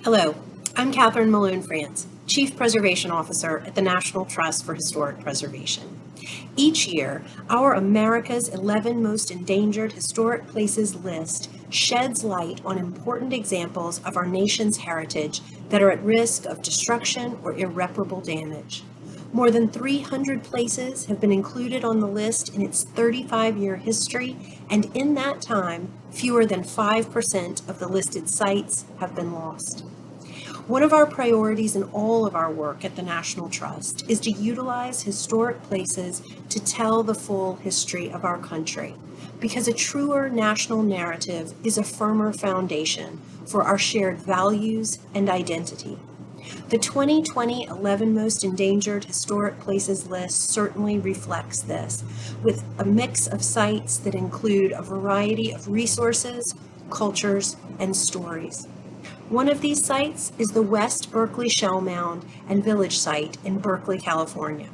Hello, I'm Katherine MaloneFrance, Chief Preservation Officer at the National Trust for Historic Preservation. Each year, our America's 11 Most Endangered Historic Places list sheds light on important examples of our nation's heritage that are at risk of destruction or irreparable damage. More than 300 places have been included on the list in its 35-year history, and in that time, fewer than 5% of the listed sites have been lost. One of our priorities in all of our work at the National Trust is to utilize historic places to tell the full history of our country, because a truer national narrative is a firmer foundation for our shared values and identity. The 2020 11 Most Endangered Historic Places list certainly reflects this, with a mix of sites that include a variety of resources, cultures, and stories. One of these sites is the West Berkeley Shellmound and Village site in Berkeley, California.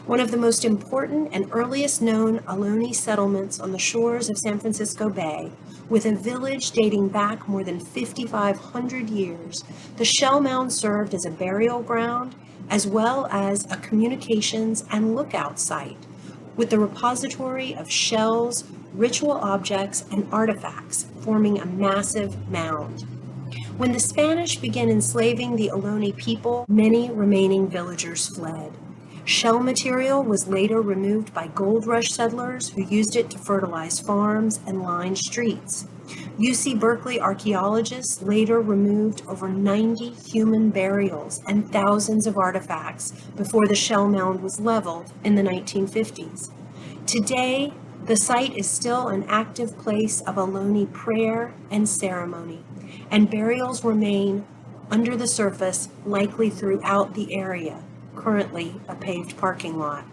One of the most important and earliest known Ohlone settlements on the shores of San Francisco Bay, with a village dating back more than 5,500 years, the Shellmound served as a burial ground as well as a communications and lookout site, with the repository of shells, ritual objects, and artifacts forming a massive mound. When the Spanish began enslaving the Ohlone people, many remaining villagers fled. Shell material was later removed by gold rush settlers who used it to fertilize farms and line streets. UC Berkeley archaeologists later removed over 90 human burials and thousands of artifacts before the shell mound was leveled in the 1950s. Today, the site is still an active place of Ohlone prayer and ceremony, and burials remain under the surface, likely throughout the area, currently a paved parking lot.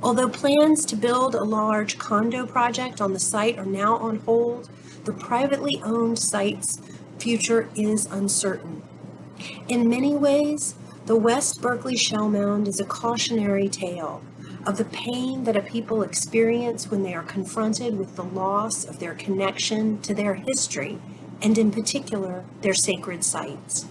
Although plans to build a large condo project on the site are now on hold, the privately owned site's future is uncertain. In many ways, the West Berkeley Shellmound is a cautionary tale of the pain that a people experience when they are confronted with the loss of their connection to their history, and in particular, their sacred sites.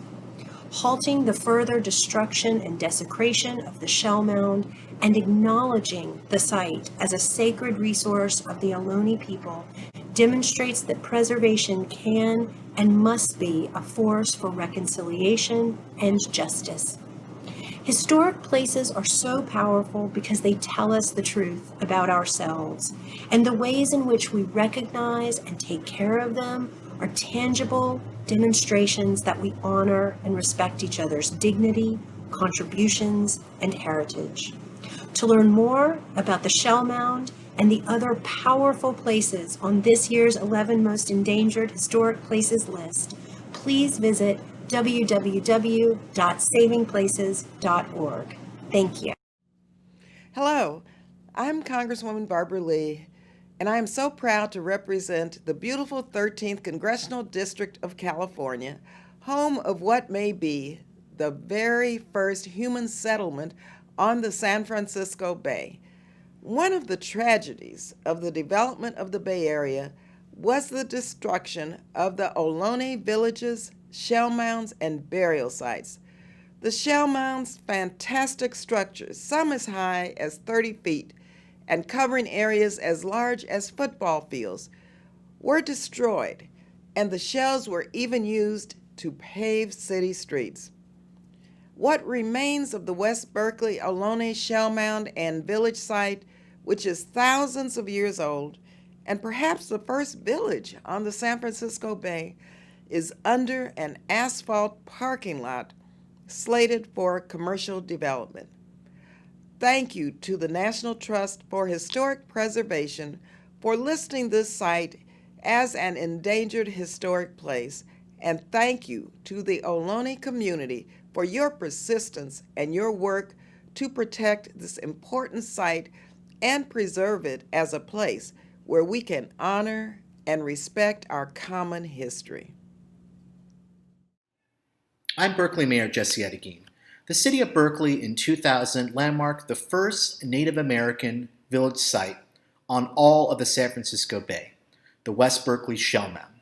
Halting the further destruction and desecration of the shell mound and acknowledging the site as a sacred resource of the Ohlone people demonstrates that preservation can and must be a force for reconciliation and justice. Historic places are so powerful because they tell us the truth about ourselves, and the ways in which we recognize and take care of them are tangible demonstrations that we honor and respect each other's dignity, contributions, and heritage. To learn more about the Shell Mound and the other powerful places on this year's 11 Most Endangered Historic Places list, please visit www.savingplaces.org. Thank you. Hello, I'm Congresswoman Barbara Lee, and I am so proud to represent the beautiful 13th Congressional District of California, home of what may be the very first human settlement on the San Francisco Bay. One of the tragedies of the development of the Bay Area was the destruction of the Ohlone villages, shell mounds, and burial sites. The shell mounds, fantastic structures, some as high as 30 feet and covering areas as large as football fields, were destroyed, and the shells were even used to pave city streets. What remains of the West Berkeley Ohlone shell mound and village site, which is thousands of years old, and perhaps the first village on the San Francisco Bay, is under an asphalt parking lot slated for commercial development. Thank you to the National Trust for Historic Preservation for listing this site as an endangered historic place, and thank you to the Ohlone community for your persistence and your work to protect this important site and preserve it as a place where we can honor and respect our common history. I'm Berkeley Mayor Jesse Arreguín. The city of Berkeley in 2000 landmarked the first Native American village site on all of the San Francisco Bay, the West Berkeley Shellmound.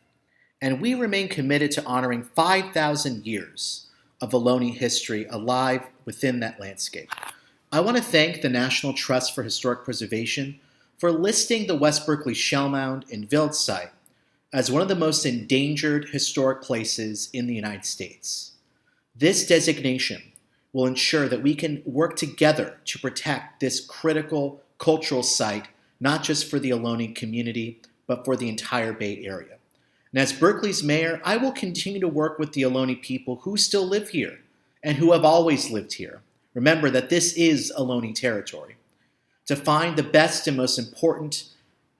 and we remain committed to honoring 5,000 years of Ohlone history alive within that landscape. I want to thank the National Trust for Historic Preservation for listing the West Berkeley Shellmound and Village site as one of the most endangered historic places in the United States. This designation will ensure that we can work together to protect this critical cultural site, not just for the Ohlone community, but for the entire Bay Area. And as Berkeley's mayor, I will continue to work with the Ohlone people who still live here and who have always lived here. Remember that this is Ohlone territory, to find the best and most important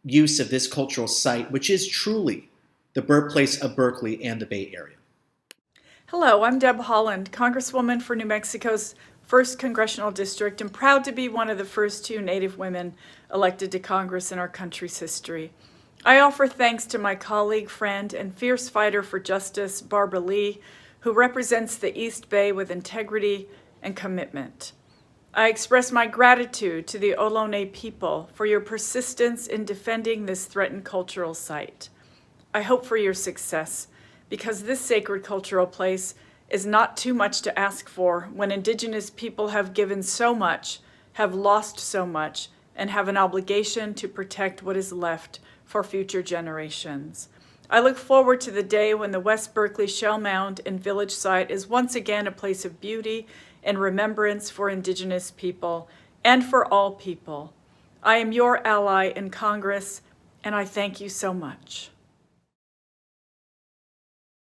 use of this cultural site, which is truly the birthplace of Berkeley and the Bay Area. Hello, I'm Deb Holland, Congresswoman for New Mexico's 1st Congressional District, and proud to be one of the first 2 Native women elected to Congress in our country's history. I offer thanks to my colleague, friend, and fierce fighter for justice, Barbara Lee, who represents the East Bay with integrity and commitment. I express my gratitude to the Ohlone people for your persistence in defending this threatened cultural site. I hope for your success, because this sacred cultural place is not too much to ask for when Indigenous people have given so much, have lost so much, and have an obligation to protect what is left for future generations. I look forward to the day when the West Berkeley Shellmound and Village site is once again a place of beauty and remembrance for Indigenous people and for all people. I am your ally in Congress, and I thank you so much.